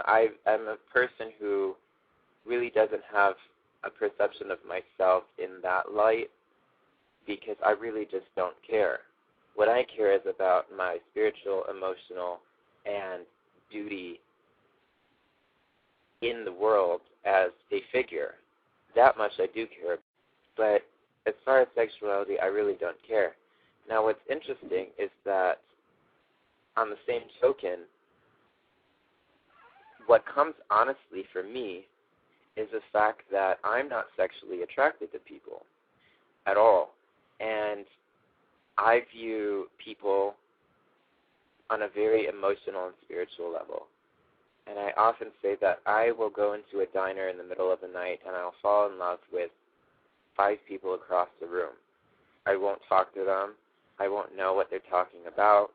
I'm a person who really doesn't have a perception of myself in that light because I really just don't care. What I care is about my spiritual, emotional, and duty in the world as a figure. That much I do care. But as far as sexuality, I really don't care. Now, what's interesting is that on the same token, what comes honestly for me is the fact that I'm not sexually attracted to people at all. And I view people on a very emotional and spiritual level. And I often say that I will go into a diner in the middle of the night and I'll fall in love with 5 people across the room. I won't talk to them. I won't know what they're talking about.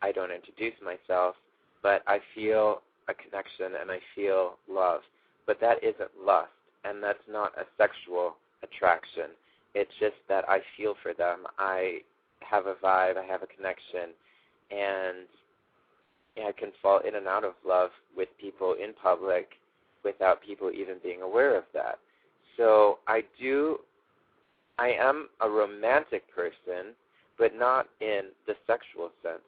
I don't introduce myself, but I feel a connection and I feel love. But that isn't lust, and that's not a sexual attraction. It's just that I feel for them. I have a vibe, I have a connection, and I can fall in and out of love with people in public without people even being aware of that. So I am a romantic person, but not in the sexual sense.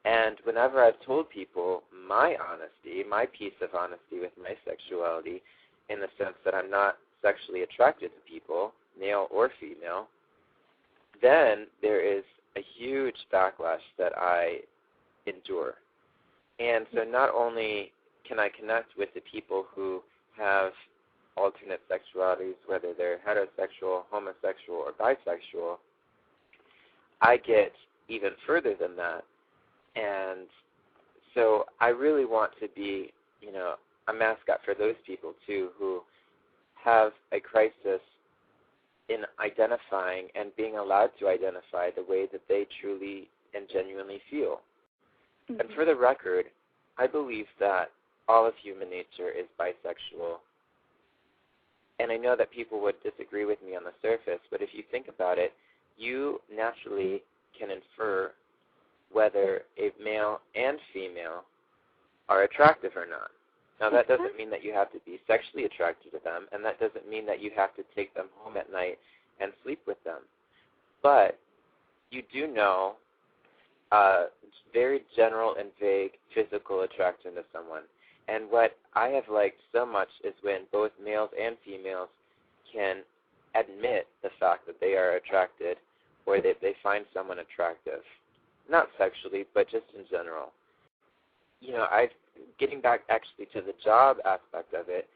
And whenever I've told people my honesty, my piece of honesty with my sexuality, in the sense that I'm not sexually attracted to people, male or female, then there is a huge backlash that I endure. And so not only can I connect with the people who have alternate sexualities, whether they're heterosexual, homosexual, or bisexual, I get even further than that. And so I really want to be, a mascot for those people, too, who have a crisis in identifying and being allowed to identify the way that they truly and genuinely feel. Mm-hmm. And for the record, I believe that all of human nature is bisexual. And I know that people would disagree with me on the surface, but if you think about it, you naturally can infer whether a male and female are attractive or not. Now, that doesn't mean that you have to be sexually attracted to them, and that doesn't mean that you have to take them home at night and sleep with them. But you do know very general and vague physical attraction to someone. And what I have liked so much is when both males and females can admit the fact that they are attracted or that they find someone attractive. Not sexually, but just in general. Getting back actually to the job aspect of it,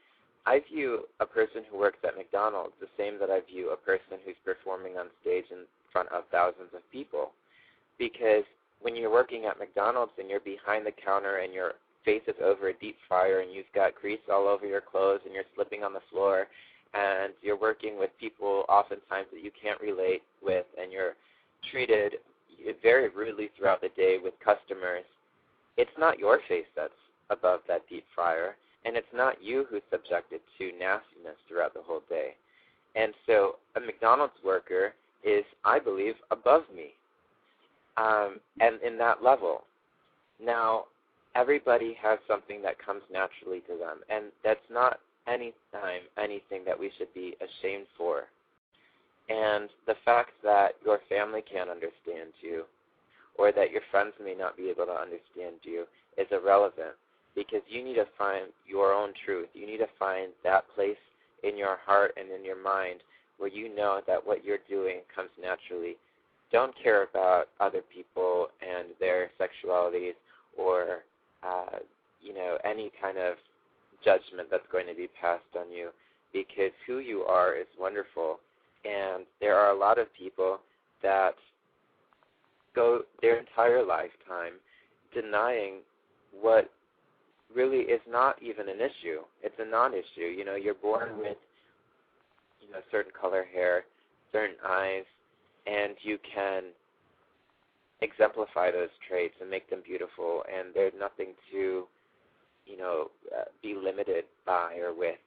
I view a person who works at McDonald's the same that I view a person who's performing on stage in front of thousands of people. Because when you're working at McDonald's and you're behind the counter and your face is over a deep fryer and you've got grease all over your clothes and you're slipping on the floor and you're working with people oftentimes that you can't relate with and you're treated very rudely throughout the day with customers, it's not your face that's above that deep fryer, and it's not you who's subjected to nastiness throughout the whole day. And so a McDonald's worker is, I believe, above me, and in that level. Now, everybody has something that comes naturally to them, and that's not anything that we should be ashamed for. And the fact that your family can't understand you or that your friends may not be able to understand you is irrelevant, because you need to find your own truth. You need to find that place in your heart and in your mind where you know that what you're doing comes naturally. Don't care about other people and their sexualities or, any kind of judgment that's going to be passed on you, because who you are is wonderful. And there are a lot of people that go their entire lifetime denying what really is not even an issue. It's a non-issue. You're born with, certain color hair, certain eyes, and you can exemplify those traits and make them beautiful, and there's nothing to, be limited by or with.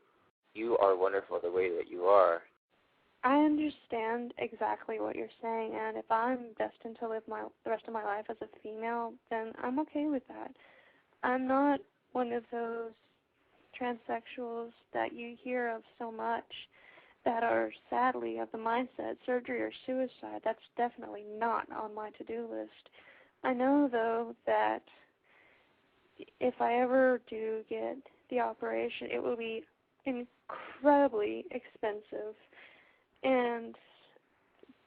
You are wonderful the way that you are. I understand exactly what you're saying, and if I'm destined to live the rest of my life as a female, then I'm okay with that. I'm not one of those transsexuals that you hear of so much that are sadly of the mindset surgery or suicide. That's definitely not on my to-do list. I know, though, that if I ever do get the operation, it will be incredibly expensive. And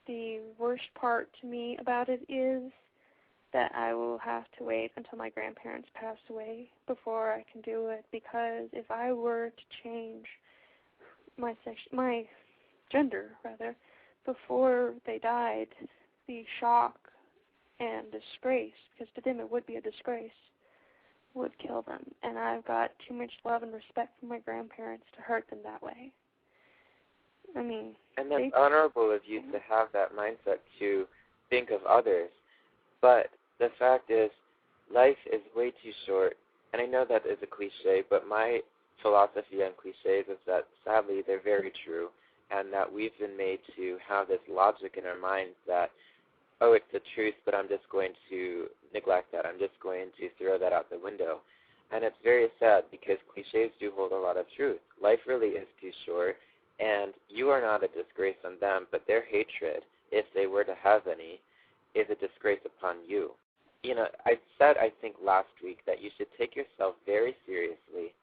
the worst part to me about it is that I will have to wait until my grandparents pass away before I can do it, because if I were to change my gender before they died, the shock and disgrace, because to them it would be a disgrace, would kill them. And I've got too much love and respect for my grandparents to hurt them that way. I mean, and that's honorable of you to have that mindset to think of others. But the fact is, life is way too short. And I know that is a cliche, but my philosophy on cliches is that, sadly, they're very true, and that we've been made to have this logic in our minds that, oh, it's the truth, but I'm just going to neglect that. I'm just going to throw that out the window. And it's very sad, because cliches do hold a lot of truth. Life really is too short, and you are not a disgrace on them, but their hatred, if they were to have any, is a disgrace upon you. You know, I said, I think last week, that you should take yourself very seriously,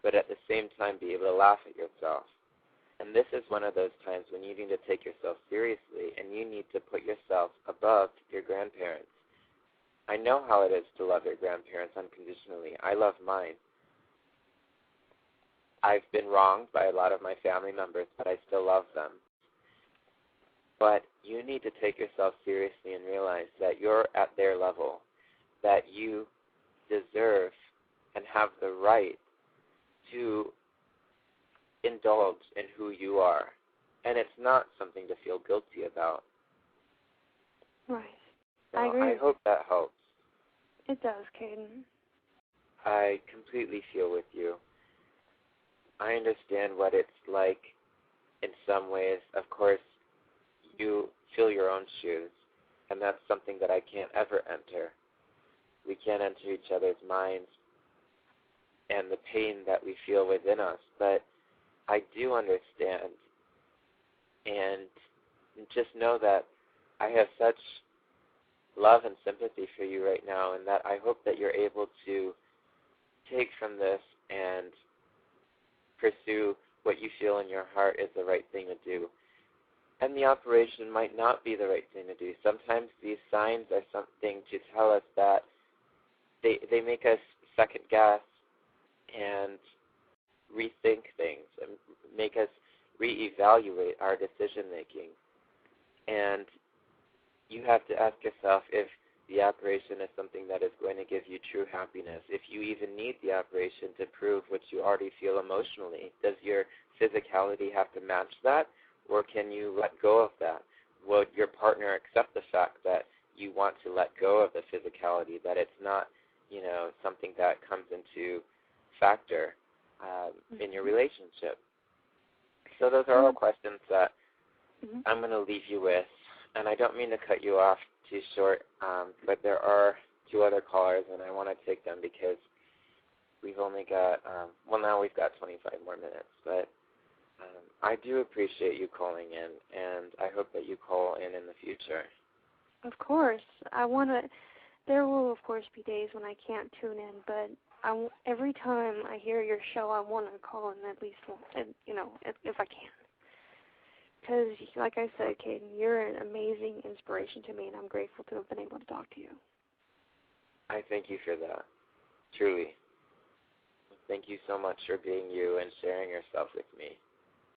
but at the same time be able to laugh at yourself. And this is one of those times when you need to take yourself seriously, and you need to put yourself above your grandparents. I know how it is to love your grandparents unconditionally. I love mine. I've been wronged by a lot of my family members, but I still love them. But you need to take yourself seriously and realize that you're at their level, that you deserve and have the right to indulge in who you are. And it's not something to feel guilty about. Right. So I agree. I hope that helps. It does, Kaiden. I completely feel with you. I understand what it's like in some ways. Of course, you feel your own shoes, and that's something that I can't ever enter. We can't enter each other's minds and the pain that we feel within us, but I do understand, and just know that I have such love and sympathy for you right now, and that I hope that you're able to take from this and pursue what you feel in your heart is the right thing to do. And the operation might not be the right thing to do. Sometimes these signs are something to tell us that they make us second guess and rethink things and make us reevaluate our decision making. And you have to ask yourself if the operation is something that is going to give you true happiness. If you even need the operation to prove what you already feel emotionally. Does your physicality have to match that, or can you let go of that? Will your partner accept the fact that you want to let go of the physicality, that it's not, something that comes into factor in your relationship? So those are all questions that I'm going to leave you with. And I don't mean to cut you off too short, but there are two other callers, and I want to take them because we've only got, now we've got 25 more minutes. But I do appreciate you calling in, and I hope that you call in the future. Of course. There will, of course, be days when I can't tune in, but every time I hear your show, I want to call in at least, if I can. Because, like I said, Kaiden, you're an amazing inspiration to me, and I'm grateful to have been able to talk to you. I thank you for that, truly. Thank you so much for being you and sharing yourself with me.